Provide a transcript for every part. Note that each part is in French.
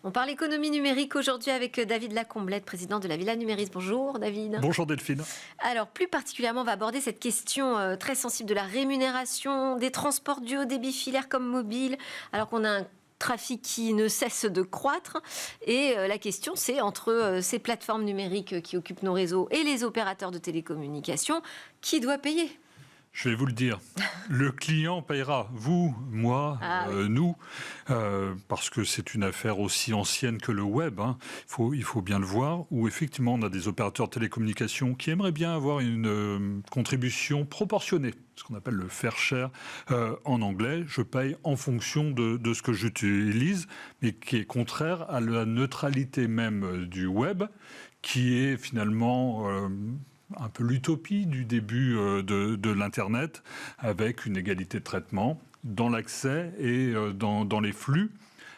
On parle économie numérique aujourd'hui avec David Lacomblette, président de la Villa Numéris. Bonjour David. Bonjour Delphine. Alors plus particulièrement, on va aborder cette question très sensible de la rémunération des transports du haut débit filaire comme mobile, alors qu'on a un trafic qui ne cesse de croître. Et la question, c'est entre ces plateformes numériques qui occupent nos réseaux et les opérateurs de télécommunications, qui doit payer ? Je vais vous le dire, le client payera, vous, moi, nous, parce que c'est une affaire aussi ancienne que le web, hein. Il faut bien le voir, où effectivement on a des opérateurs de télécommunications qui aimeraient bien avoir une contribution proportionnée, ce qu'on appelle le fair share en anglais. Je paye en fonction de ce que j'utilise, mais qui est contraire à la neutralité même du web, qui est finalement un peu l'utopie du début de l'Internet, avec une égalité de traitement dans l'accès et dans les flux,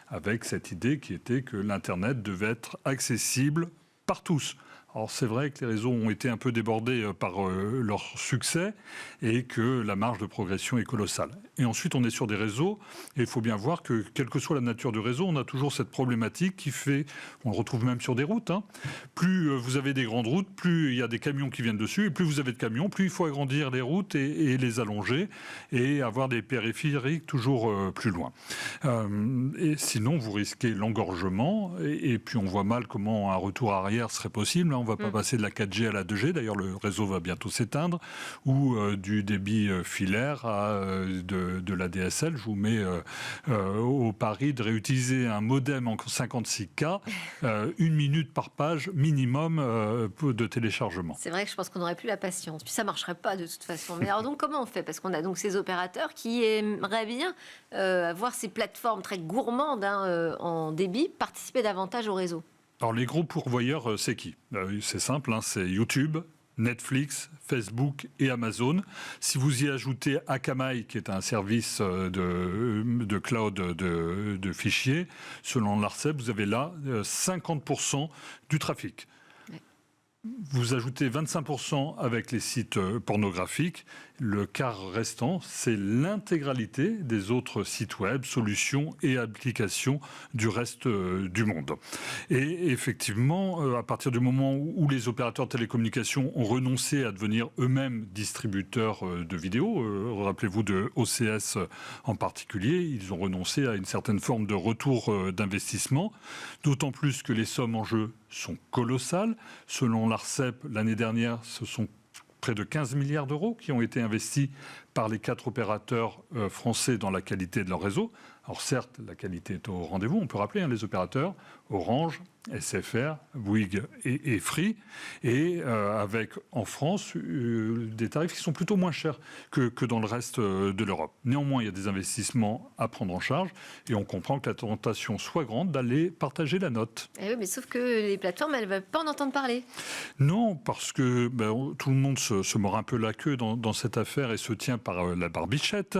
avec cette idée qui était que l'Internet devait être accessible par tous. Alors c'est vrai que les réseaux ont été un peu débordés par leur succès et que la marge de progression est colossale. Et ensuite on est sur des réseaux et il faut bien voir que quelle que soit la nature du réseau, on a toujours cette problématique qui fait, on le retrouve même sur des routes, hein. Plus vous avez des grandes routes, plus il y a des camions qui viennent dessus et plus vous avez de camions, plus il faut agrandir les routes et les allonger et avoir des périphériques toujours plus loin. Et sinon vous risquez l'engorgement et puis on voit mal comment un retour arrière serait possible. On ne va pas passer de la 4G à la 2G, d'ailleurs le réseau va bientôt s'éteindre, ou du débit filaire à de la DSL. Je vous mets au pari de réutiliser un modem en 56K, 1 minute par page minimum de téléchargement. C'est vrai que je pense qu'on n'aurait plus la patience, puis ça ne marcherait pas de toute façon. Mais alors donc comment on fait ? Parce qu'on a donc ces opérateurs qui aimeraient bien voir ces plateformes très gourmandes en débit participer davantage au réseau. Alors les gros pourvoyeurs, c'est qui ? C'est simple, hein, c'est YouTube, Netflix, Facebook et Amazon. Si vous y ajoutez Akamai, qui est un service de cloud de fichiers, selon l'ARCEP, vous avez là 50% du trafic. Vous ajoutez 25% avec les sites pornographiques. Le quart restant, c'est l'intégralité des autres sites web, solutions et applications du reste du monde. Et effectivement, à partir du moment où les opérateurs de télécommunications ont renoncé à devenir eux-mêmes distributeurs de vidéos, rappelez-vous de OCS en particulier, ils ont renoncé à une certaine forme de retour d'investissement, d'autant plus que les sommes en jeu sont colossales. Selon l'ARCEP, l'année dernière, ce sont près de 15 milliards d'euros qui ont été investis par les 4 opérateurs français dans la qualité de leur réseau. Alors certes, la qualité est au rendez-vous, on peut rappeler les opérateurs Orange, SFR, Bouygues et Free, et avec en France des tarifs qui sont plutôt moins chers que dans le reste de l'Europe. Néanmoins, il y a des investissements à prendre en charge et on comprend que la tentation soit grande d'aller partager la note. Eh oui, mais sauf que les plateformes, elles ne veulent pas en entendre parler. Non, parce que tout le monde se mord un peu la queue dans cette affaire et se tient par la barbichette,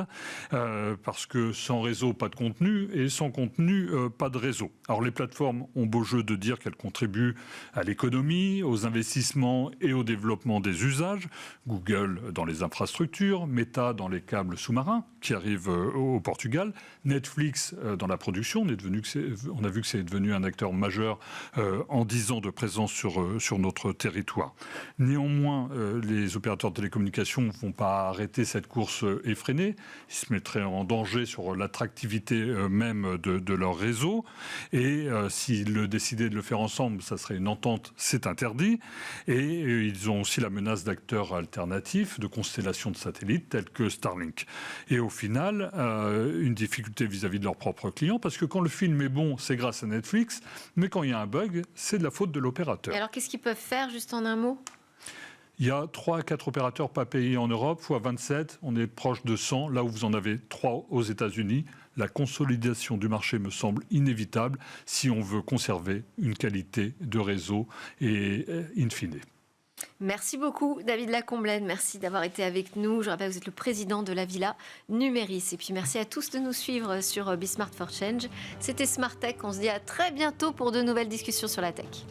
parce que sans réseau, pas de contenu, et sans contenu, pas de réseau. Alors les plateformes ont beau jeu de dire qu'elles contribuent à l'économie, aux investissements et au développement des usages. Google dans les infrastructures, Meta dans les câbles sous-marins qui arrivent au Portugal, Netflix dans la production. On a vu que c'est devenu un acteur majeur en 10 ans de présence sur notre territoire. Néanmoins, les opérateurs de télécommunications ne vont pas arrêter cette course effrénée. Ils se mettraient en danger sur l'attractivité même de leur réseau. Et s'ils décidaient de le faire ensemble, ça serait une entente, c'est interdit. Et ils ont aussi la menace d'acteurs alternatifs, de constellations de satellites telles que Starlink. Et au final, une difficulté vis-à-vis de leurs propres clients, parce que quand le film est bon, c'est grâce à Netflix, mais quand il y a un bug, c'est de la faute de l'opérateur. Et alors qu'est-ce qu'ils peuvent faire, juste en un mot ? Il y a 3 à 4 opérateurs pas payés en Europe, fois 27, on est proche de 100, là où vous en avez 3 aux États-Unis. La consolidation du marché me semble inévitable si on veut conserver une qualité de réseau et in fine. Merci beaucoup David Lacomblette, merci d'avoir été avec nous. Je rappelle que vous êtes le président de la Villa Numéris. Et puis merci à tous de nous suivre sur Be Smart for Change. C'était Smart Tech, on se dit à très bientôt pour de nouvelles discussions sur la tech.